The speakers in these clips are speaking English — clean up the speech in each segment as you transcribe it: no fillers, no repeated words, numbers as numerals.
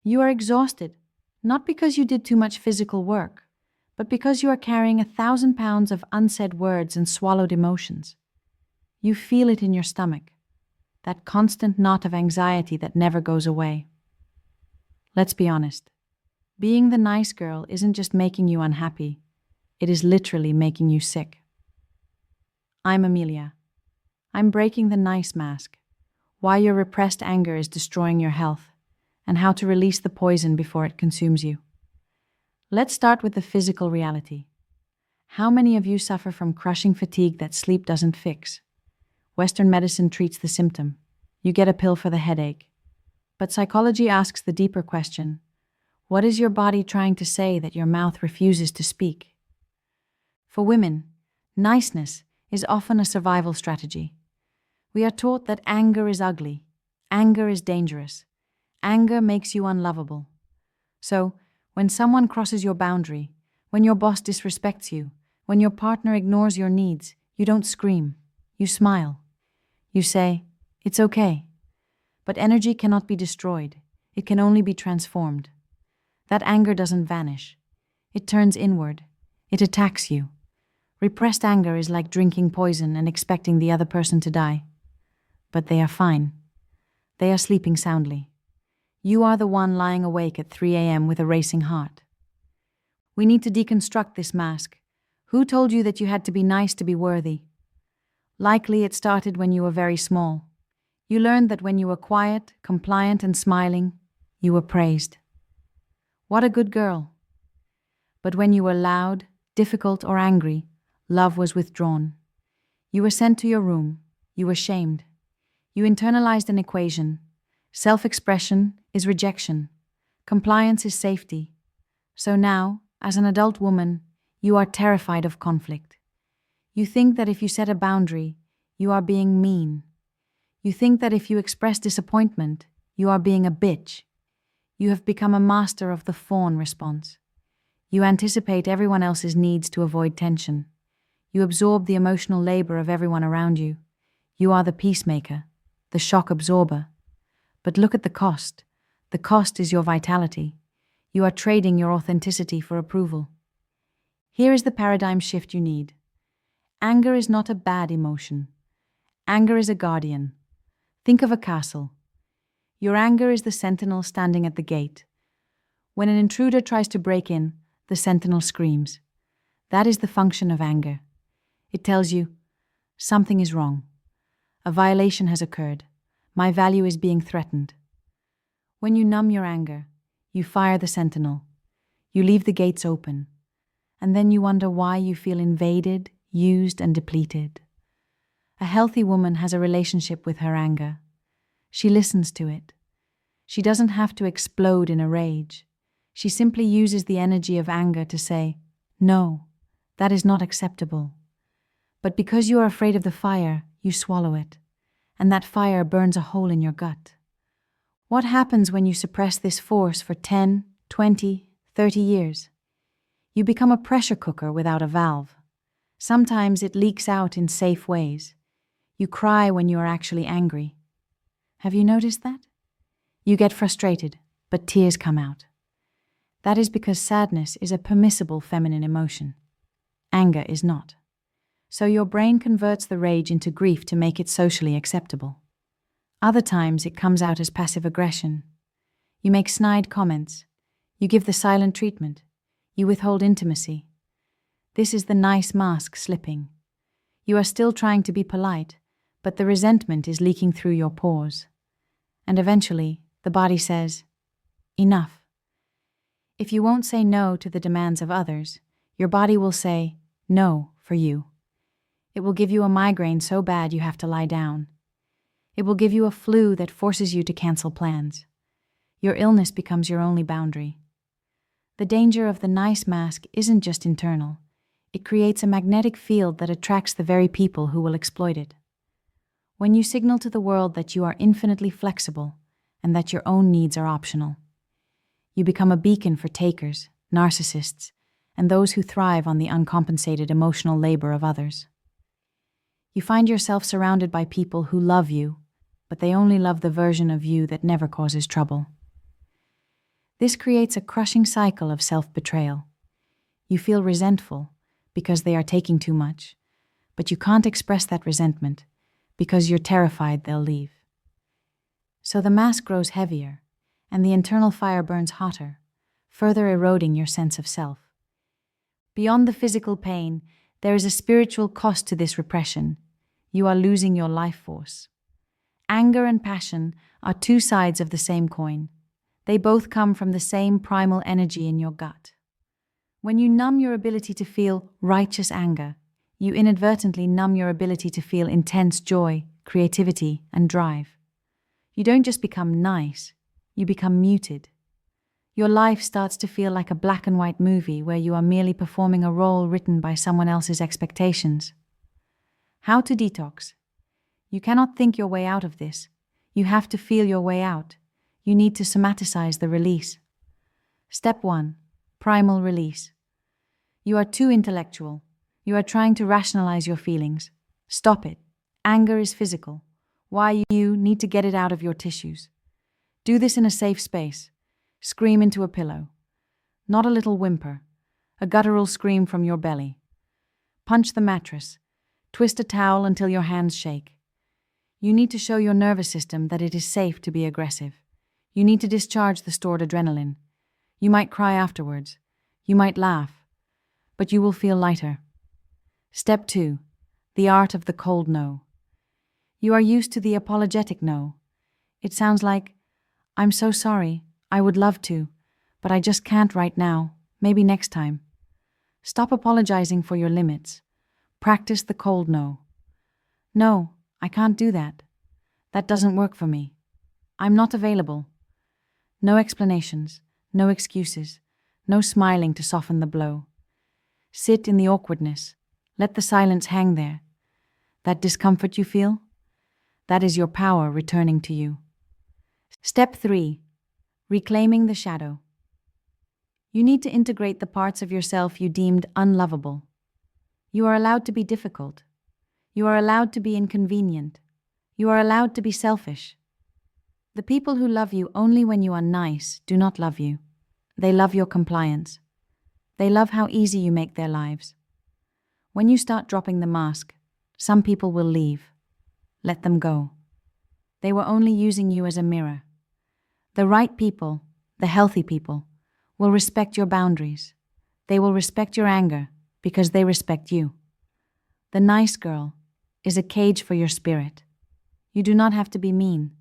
You are exhausted, not because you did too much physical work, but because you are carrying 1,000 pounds of unsaid words and swallowed emotions. You feel it in your stomach, that constant knot of anxiety that never goes away. Let's be honest. Being the nice girl isn't just making you unhappy, it is literally making you sick. I'm Amelia. I'm breaking the nice mask, why your repressed anger is destroying your health, and how to release the poison before it consumes you. Let's start with the physical reality. How many of you suffer from crushing fatigue that sleep doesn't fix? Western medicine treats the symptom. You get a pill for the headache. But psychology asks the deeper question: what is your body trying to say that your mouth refuses to speak? For women, niceness is often a survival strategy. We are taught that anger is ugly, anger is dangerous, anger makes you unlovable. So, when someone crosses your boundary, when your boss disrespects you, when your partner ignores your needs, you don't scream, you smile. You say, "It's okay." But energy cannot be destroyed, it can only be transformed. That anger doesn't vanish. It turns inward. It attacks you. Repressed anger is like drinking poison and expecting the other person to die. But they are fine. They are sleeping soundly. You are the one lying awake at 3 a.m. with a racing heart. We need to deconstruct this mask. Who told you that you had to be nice to be worthy? Likely it started when you were very small. You learned that when you were quiet, compliant, and smiling, you were praised. What a good girl. But when you were loud, difficult, or angry, love was withdrawn. You were sent to your room. You were shamed. You internalized an equation. Self-expression is rejection. Compliance is safety. So now, as an adult woman, you are terrified of conflict. You think that if you set a boundary, you are being mean. You think that if you express disappointment, you are being a bitch. You have become a master of the fawn response. You anticipate everyone else's needs to avoid tension. You absorb the emotional labor of everyone around you. You are the peacemaker, the shock absorber. But look at the cost. The cost is your vitality. You are trading your authenticity for approval. Here is the paradigm shift you need. Anger is not a bad emotion. Anger is a guardian. Think of a castle. Your anger is the sentinel standing at the gate. When an intruder tries to break in, the sentinel screams. That is the function of anger. It tells you, something is wrong. A violation has occurred. My value is being threatened. When you numb your anger, you fire the sentinel. You leave the gates open. And then you wonder why you feel invaded, used, and depleted. A healthy woman has a relationship with her anger. She listens to it. She doesn't have to explode in a rage. She simply uses the energy of anger to say, "No, that is not acceptable." But because you are afraid of the fire, you swallow it, and that fire burns a hole in your gut. What happens when you suppress this force for 10, 20, 30 years? You become a pressure cooker without a valve. Sometimes it leaks out in safe ways. You cry when you are actually angry. Have you noticed that? You get frustrated, but tears come out. That is because sadness is a permissible feminine emotion. Anger is not. So your brain converts the rage into grief to make it socially acceptable. Other times it comes out as passive aggression. You make snide comments. You give the silent treatment. You withhold intimacy. This is the nice mask slipping. You are still trying to be polite, but the resentment is leaking through your pores. And eventually, the body says, "Enough." If you won't say no to the demands of others, your body will say no for you. It will give you a migraine so bad you have to lie down. It will give you a flu that forces you to cancel plans. Your illness becomes your only boundary. The danger of the nice mask isn't just internal. It creates a magnetic field that attracts the very people who will exploit it. When you signal to the world that you are infinitely flexible and that your own needs are optional, you become a beacon for takers, narcissists, and those who thrive on the uncompensated emotional labor of others. You find yourself surrounded by people who love you, but they only love the version of you that never causes trouble. This creates a crushing cycle of self-betrayal. You feel resentful because they are taking too much, but you can't express that resentment because you're terrified they'll leave. So the mask grows heavier, and the internal fire burns hotter, further eroding your sense of self. Beyond the physical pain, there is a spiritual cost to this repression. You are losing your life force. Anger and passion are two sides of the same coin. They both come from the same primal energy in your gut. When you numb your ability to feel righteous anger, you inadvertently numb your ability to feel intense joy, creativity, and drive. You don't just become nice, you become muted. Your life starts to feel like a black and white movie where you are merely performing a role written by someone else's expectations. How to detox? You cannot think your way out of this. You have to feel your way out. You need to somaticize the release. Step 1. Primal release. You are too intellectual. You are trying to rationalize your feelings. Stop it. Anger is physical. Why you need to get it out of your tissues. Do this in a safe space. Scream into a pillow. Not a little whimper. A guttural scream from your belly. Punch the mattress. Twist a towel until your hands shake. You need to show your nervous system that it is safe to be aggressive. You need to discharge the stored adrenaline. You might cry afterwards. You might laugh. But you will feel lighter. Step 2. The art of the cold no. You are used to the apologetic no. It sounds like, "I'm so sorry, I would love to, but I just can't right now, maybe next time." Stop apologizing for your limits. Practice the cold no. "No, I can't do that. That doesn't work for me. I'm not available." No explanations, no excuses, no smiling to soften the blow. Sit in the awkwardness. Let the silence hang there. That discomfort you feel? That is your power returning to you. Step 3. Reclaiming the shadow. You need to integrate the parts of yourself you deemed unlovable. You are allowed to be difficult. You are allowed to be inconvenient. You are allowed to be selfish. The people who love you only when you are nice do not love you. They love your compliance. They love how easy you make their lives. When you start dropping the mask, some people will leave. Let them go. They were only using you as a mirror. The right people, the healthy people, will respect your boundaries. They will respect your anger because they respect you. The nice girl is a cage for your spirit. You do not have to be mean,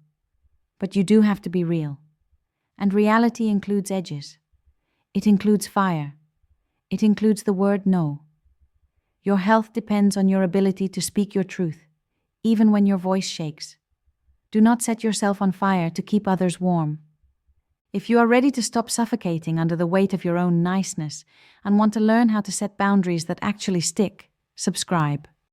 but you do have to be real. And reality includes edges. It includes fire. It includes the word no. Your health depends on your ability to speak your truth, even when your voice shakes. Do not set yourself on fire to keep others warm. If you are ready to stop suffocating under the weight of your own niceness and want to learn how to set boundaries that actually stick, subscribe.